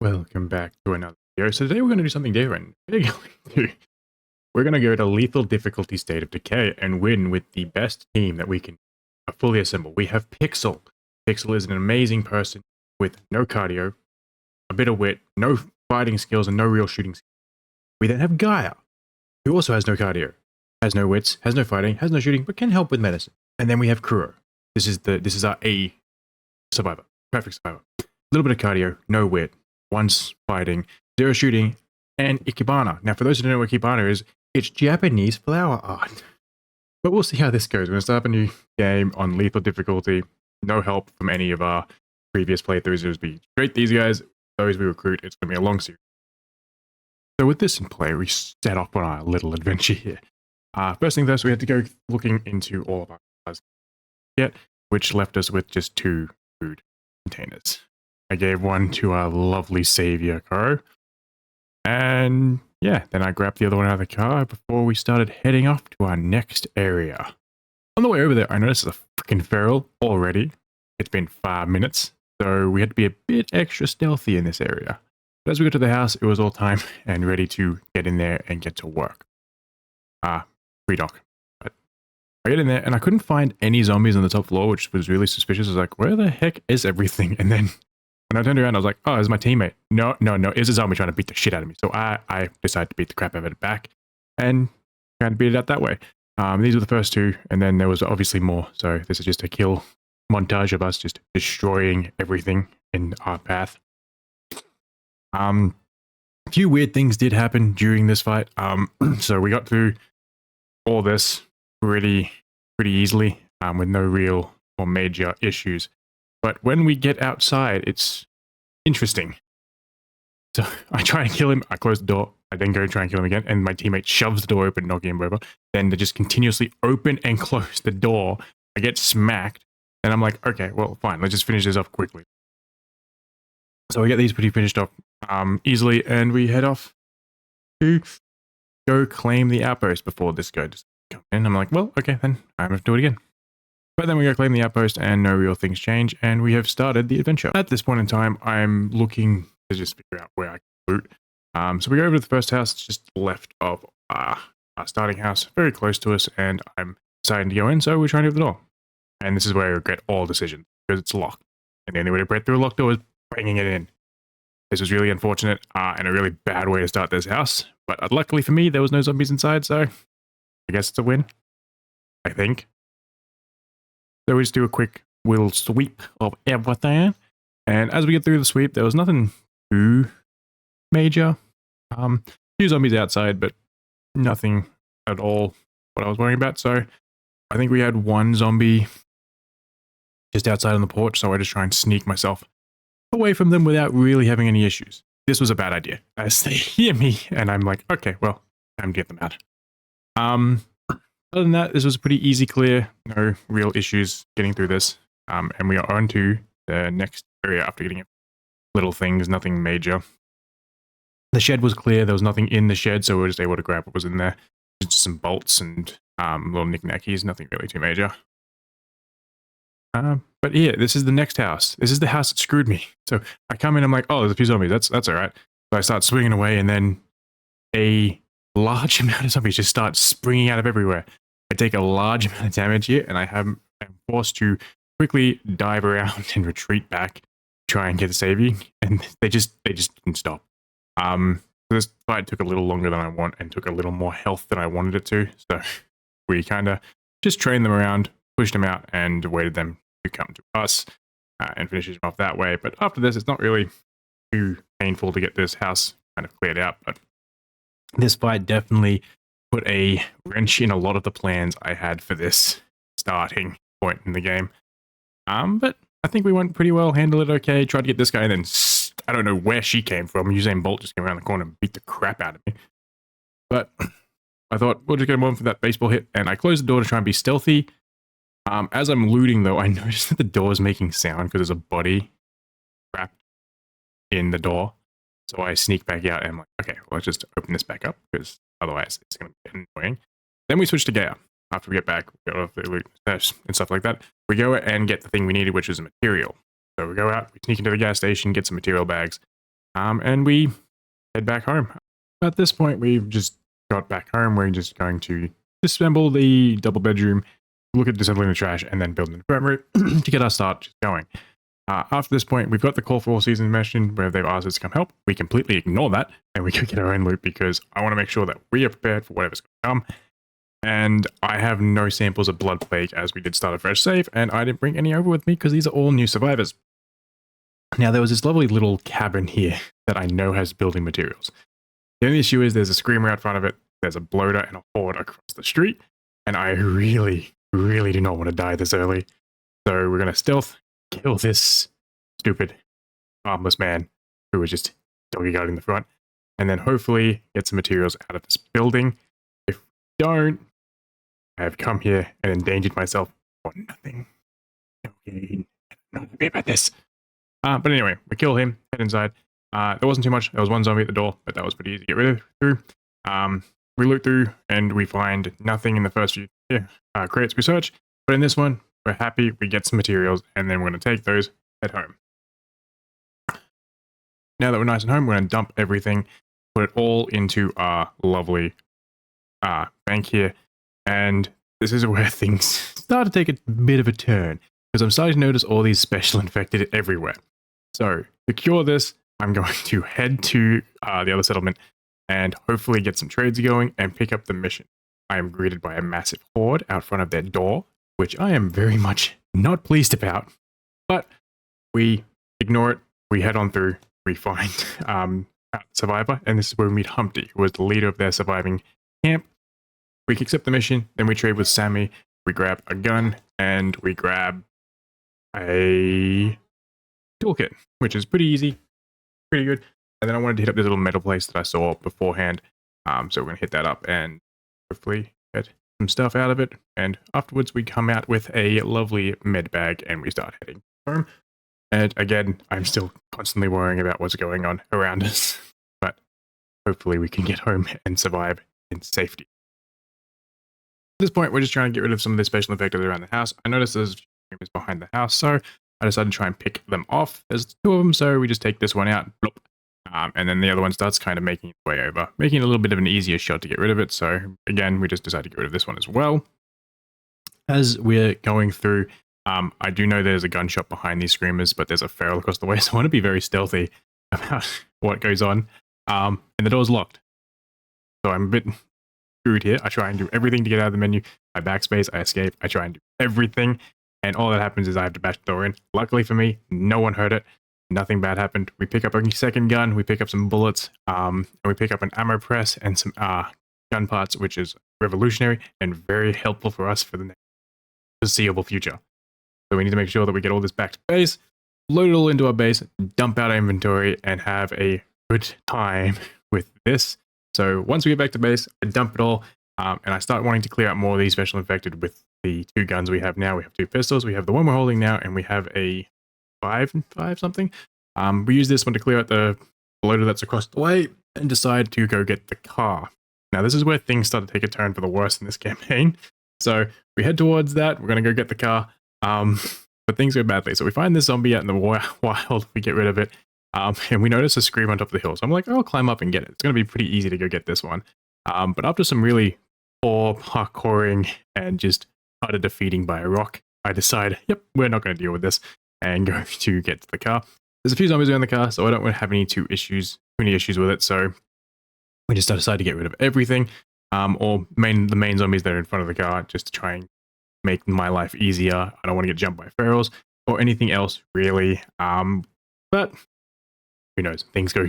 Welcome back to another video. So today we're going to do something different. We're going to go to lethal difficulty state of Decay and win with the best team that we can fully assemble. We have Pixel. Pixel is an amazing person with no cardio, a bit of wit, no fighting skills, and no real shooting skills. We then have Gaia, who also has no cardio, has no wits, has no fighting, has no shooting, but can help with medicine. And then we have Kuro. This is our A survivor, perfect survivor. A little bit of cardio, no wit, once fighting, 0 shooting, and Ikebana. Now, for those who don't know what Ikebana is, it's Japanese flower art. But we'll see how this goes. We're going to start up a new game on lethal difficulty. No help from any of our previous playthroughs. It was be straight these guys, those we recruit. It's going to be a long series. So with this in play, we set off on our little adventure here. First thing first, we had to go looking into all of our cars, which left us with just 2 food containers. I gave one to our lovely savior, Kuro. And yeah, then I grabbed the other one out of the car before we started heading off to our next area. On the way over there, I noticed a freaking feral already. It's been 5 minutes, so we had to be a bit extra stealthy in this area. But as we got to the house, it was all time and ready to get in there and get to work. Free dock. But I get in there and I couldn't find any zombies on the top floor, which was really suspicious. I was like, where the heck is everything? And then when I turned around, I was like, oh, it's my teammate. No, it's a zombie trying to beat the shit out of me. So I decided to beat the crap out of it back and kind of beat it out that way. These were the first 2, and then there was obviously more. So this is just a kill montage of us just destroying everything in our path. A few weird things did happen during this fight. So we got through all this pretty easily with no real or major issues. But when we get outside, it's interesting. So I try and kill him. I close the door. I then go try and kill him again. And my teammate shoves the door open, knocking him over. Then they just continuously open and close the door. I get smacked. And I'm like, okay, well, fine. Let's just finish this off quickly. So we get these pretty finished off easily. And we head off to go claim the outpost before this guy just comes in. I'm like, well, okay, then I have to do it again. But then we go claim the outpost and no real things change, and we have started the adventure. At this point in time, I'm looking to just figure out where I can loot. So we go over to the first house, it's just left of our starting house, very close to us, and I'm deciding to go in, so we're trying to get the door. And this is where I regret all decisions, because it's locked. And the only way to break through a locked door is bringing it in. This was really unfortunate and a really bad way to start this house, but luckily for me, there was no zombies inside, so I guess it's a win, I think. So we just do a quick little sweep of everything. And as we get through the sweep, there was nothing too major. Few zombies outside, but nothing at all what I was worrying about. So I think we had 1 zombie just outside on the porch. So I just try and sneak myself away from them without really having any issues. This was a bad idea as they hear me. And I'm like, okay, well, time to get them out. Other than that, this was a pretty easy clear, no real issues getting through this. And we are on to the next area after getting little things, nothing major. The shed was clear, there was nothing in the shed, so we were just able to grab what was in there. Just some bolts and little knickknackies, nothing really too major. But yeah, this is the next house. This is the house that screwed me. So I come in, I'm like, oh, there's a few zombies, that's all right. So I start swinging away, and then a large amount of zombies just start springing out of everywhere. I take a large amount of damage here, and I'm forced to quickly dive around and retreat back, try and get a saving, and they just didn't stop. This fight took a little longer than I want and took a little more health than I wanted it to. So we kind of just trained them around, pushed them out, and waited them to come to us and finish them off that way. But after this, it's not really too painful to get this house kind of cleared out, but this fight definitely put a wrench in a lot of the plans I had for this starting point in the game. But I think we went pretty well, handled it okay, tried to get this guy, and then I don't know where she came from. Usain Bolt just came around the corner and beat the crap out of me. But I thought, we'll just get him on for that baseball hit, and I closed the door to try and be stealthy. As I'm looting, though, I noticed that the door is making sound because there's a body trapped in the door. So I sneak back out and I'm like, okay, well, let's just open this back up because otherwise it's going to be annoying. Then we switch to Gaia. After we get back, we go off the loot and stuff like that. We go and get the thing we needed, which is a material. So we go out, we sneak into the gas station, get some material bags, And we head back home. At this point, we've just got back home. We're just going to disassemble the double bedroom, look at disassembling the trash, and then build an infirmary to get our start just going. After this point, we've got the call for all seasons mentioned where they've asked us to come help. We completely ignore that and we go get our own loot because I want to make sure that we are prepared for whatever's going to come. And I have no samples of blood plague as we did start a fresh save, and I didn't bring any over with me because these are all new survivors. Now, there was this lovely little cabin here that I know has building materials. The only issue is there's a screamer out front of it, there's a bloater and a horde across the street, and I really, really do not want to die this early. So we're going to stealth kill this stupid armless man who was just doggy guarding the front, and then hopefully get some materials out of this building. If we don't, I have come here and endangered myself for nothing. No gain. I'm not happy about this. But anyway, we kill him, head inside. There wasn't too much. There was one zombie at the door, but that was pretty easy to get rid of through. We loot through and we find nothing in the first few crates we search. But in this one, we're happy, we get some materials, and then we're going to take those, head home. Now that we're nice and home, we're going to dump everything, put it all into our lovely bank here. And this is where things start to take a bit of a turn, because I'm starting to notice all these special infected everywhere. So to cure this, I'm going to head to the other settlement and hopefully get some trades going and pick up the mission. I am greeted by a massive horde out front of their door, which I am very much not pleased about. But we ignore it, we head on through, we find a survivor, and this is where we meet Humpty, who was the leader of their surviving camp. We accept the mission, then we trade with Sammy, we grab a gun, and we grab a toolkit, which is pretty easy, pretty good. And then I wanted to hit up this little metal place that I saw beforehand. So we're going to hit that up and hopefully get some stuff out of it. And afterwards, we come out with a lovely med bag and we start heading home. And again, I'm still constantly worrying about what's going on around us. But hopefully we can get home and survive in safety. At this point, we're just trying to get rid of some of the special infected around the house. I noticed there's screamers behind the house, so I decided to try and pick them off. There's two of them, so we just take this one out. Bloop. And then the other one starts kind of making its way over, making it a little bit of an easier shot to get rid of it. So again, we just decided to get rid of this one as well. As we're going through, I do know there's a gunshot behind these screamers, but there's a feral across the way, so I want to be very stealthy about what goes on. And the door's locked. So I'm a bit screwed here. I try and do everything to get out of the menu. I backspace, I escape, I try and do everything. And all that happens is I have to bash the door in. Luckily for me, no one heard it. Nothing bad happened. We pick up a second gun, we pick up some bullets, and we pick up an ammo press and some gun parts, which is revolutionary and very helpful for us for the next foreseeable future. So we need to make sure that we get all this back to base, load it all into our base, dump out our inventory, and have a good time with this. So once we get back to base, I dump it all, and I start wanting to clear out more of these special infected with the two guns we have now. We have two pistols, we have the one we're holding now, and we have a 5 something. We use this one to clear out the loader that's across the way and decide to go get the car. Now this is where things start to take a turn for the worse in this campaign. So we head towards that. We're going to go get the car. But things go badly. So we find this zombie out in the wild. We get rid of it. And we notice a scream on top of the hill. So I'm like, I'll climb up and get it. It's going to be pretty easy to go get this one. But after some really poor parkouring and just utter defeating by a rock, I decide, yep, we're not going to deal with this and go to get to the car. There's a few zombies around the car, so I don't have any issues with it. So we just decide to get rid of everything, or the main zombies that are in front of the car, just to try and make my life easier. I don't want to get jumped by ferals or anything else really. But who knows? Things go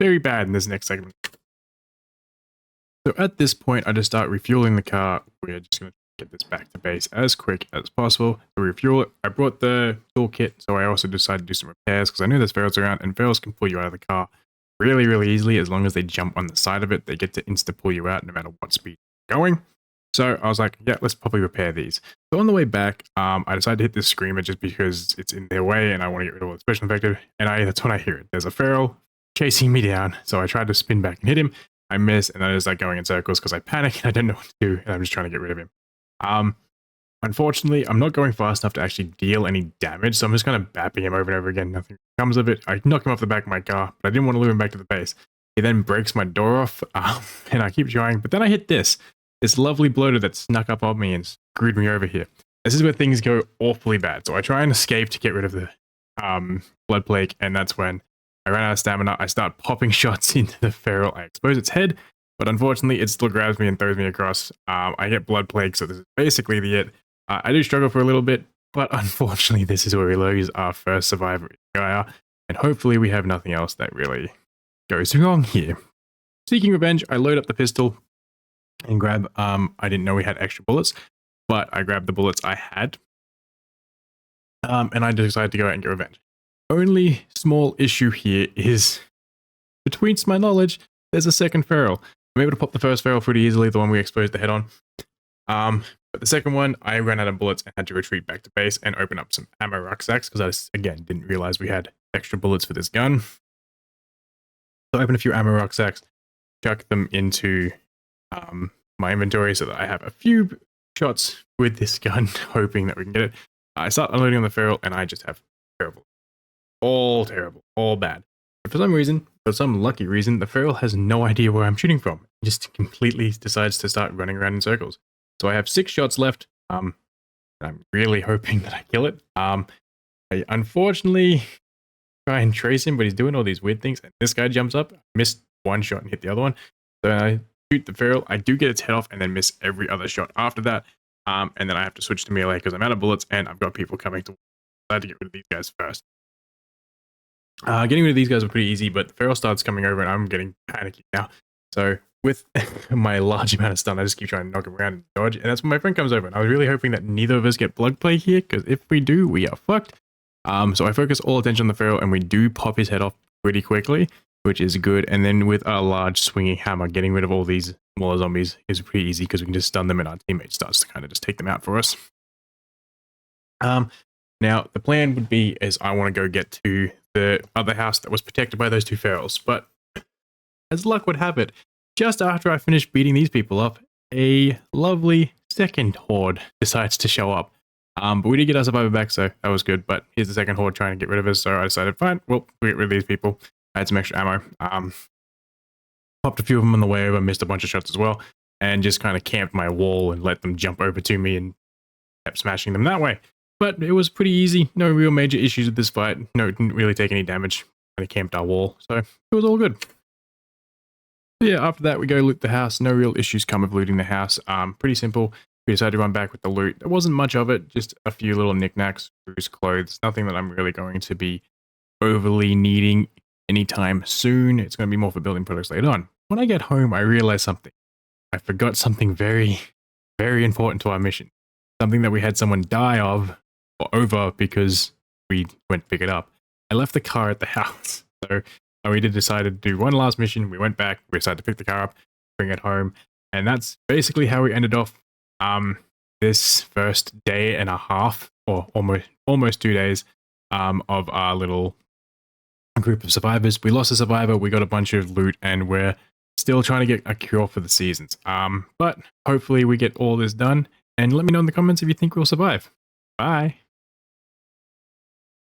very bad in this next segment. So at this point, I just start refueling the car. We're just going to get this back to base as quick as possible. So we refuel it. I brought the toolkit, so I also decided to do some repairs because I knew there's ferals around, and ferals can pull you out of the car really, really easily. As long as they jump on the side of it, they get to insta pull you out no matter what speed you're going. So I was like, yeah, let's probably repair these. So on the way back, I decided to hit this screamer just because it's in their way and I want to get rid of all the special infected. And that's when I hear it. There's a feral chasing me down. So I tried to spin back and hit him. I miss, and I just like going in circles because I panic and I don't know what to do, and I'm just trying to get rid of him. Unfortunately, I'm not going fast enough to actually deal any damage, so I'm just kind of bapping him over and over again. Nothing comes of it. I knock him off the back of my car, but I didn't want to lure him back to the base. He then breaks my door off, and I keep trying, but then I hit this lovely bloater that snuck up on me and screwed me over here. This is where things go awfully bad. So I try and escape to get rid of the blood plague, and that's when I ran out of stamina. I start popping shots into the feral. I expose its head, but unfortunately, it still grabs me and throws me across. I get blood plague, so this is basically the it. I do struggle for a little bit, but unfortunately, this is where we lose our first survivor, Gaia, and hopefully we have nothing else that really goes wrong here. Seeking revenge, I load up the pistol and grab, I didn't know we had extra bullets, but I grabbed the bullets I had, and I decided to go out and get revenge. Only small issue here is, between my knowledge, there's a second feral. I'm able to pop the first feral pretty easily, the one we exposed the head on. But the second one, I ran out of bullets and had to retreat back to base and open up some ammo rucksacks because I, again, didn't realize we had extra bullets for this gun. So I opened a few ammo rucksacks, chuck them into my inventory so that I have a few shots with this gun, hoping that we can get it. I start unloading on the feral and I just have terrible, all bad. But for some reason, for some lucky reason, the feral has no idea where I'm shooting from. He just completely decides to start running around in circles. So I have 6 shots left. I'm really hoping that I kill it. I unfortunately try and trace him, but he's doing all these weird things. And this guy jumps up, missed one shot and hit the other one. So I shoot the feral. I do get its head off and then miss every other shot after that. And then I have to switch to melee because I'm out of bullets and I've got people coming to. I had to get rid of these guys first. Getting rid of these guys was pretty easy, but the feral starts coming over and I'm getting panicky now. So with my large amount of stun, I just keep trying to knock him around and dodge. And that's when my friend comes over. And I was really hoping that neither of us get blood plague here, because if we do, we are fucked. So I focus all attention on the feral, and we do pop his head off pretty quickly, which is good. And then with our large swinging hammer, getting rid of all these smaller zombies is pretty easy because we can just stun them and our teammate starts to kind of just take them out for us. Now, the plan would be is I want to go get to the other house that was protected by those 2 ferals. But as luck would have it, just after I finished beating these people up, a lovely second horde decides to show up. But we did get our survivor back, so that was good. But here's the second horde trying to get rid of us, so I decided, fine, we'll get rid of these people. I had some extra ammo. Popped a few of them on the way over, missed a bunch of shots as well, and just kind of camped my wall and let them jump over to me and kept smashing them that way. But it was pretty easy. No real major issues with this fight. No, it didn't really take any damage. Kind of camped our wall, so it was all good. So yeah, after that, we go loot the house. No real issues come of looting the house. Pretty simple. We decided to run back with the loot. There wasn't much of it, just a few little knickknacks, loose clothes. Nothing that I'm really going to be overly needing anytime soon. It's going to be more for building products later on. When I get home, I realize something. I forgot something very, very important to our mission. Something that we had someone die of or over because we went to pick it up. I left the car at the house. So we did decide to do one last mission. We went back, we decided to pick the car up, bring it home. And that's basically how we ended off this first day and a half, or almost 2 days, of our little group of survivors. We lost a survivor, we got a bunch of loot, and we're still trying to get a cure for the seasons. But hopefully we get all this done. And let me know in the comments if you think we'll survive. Bye.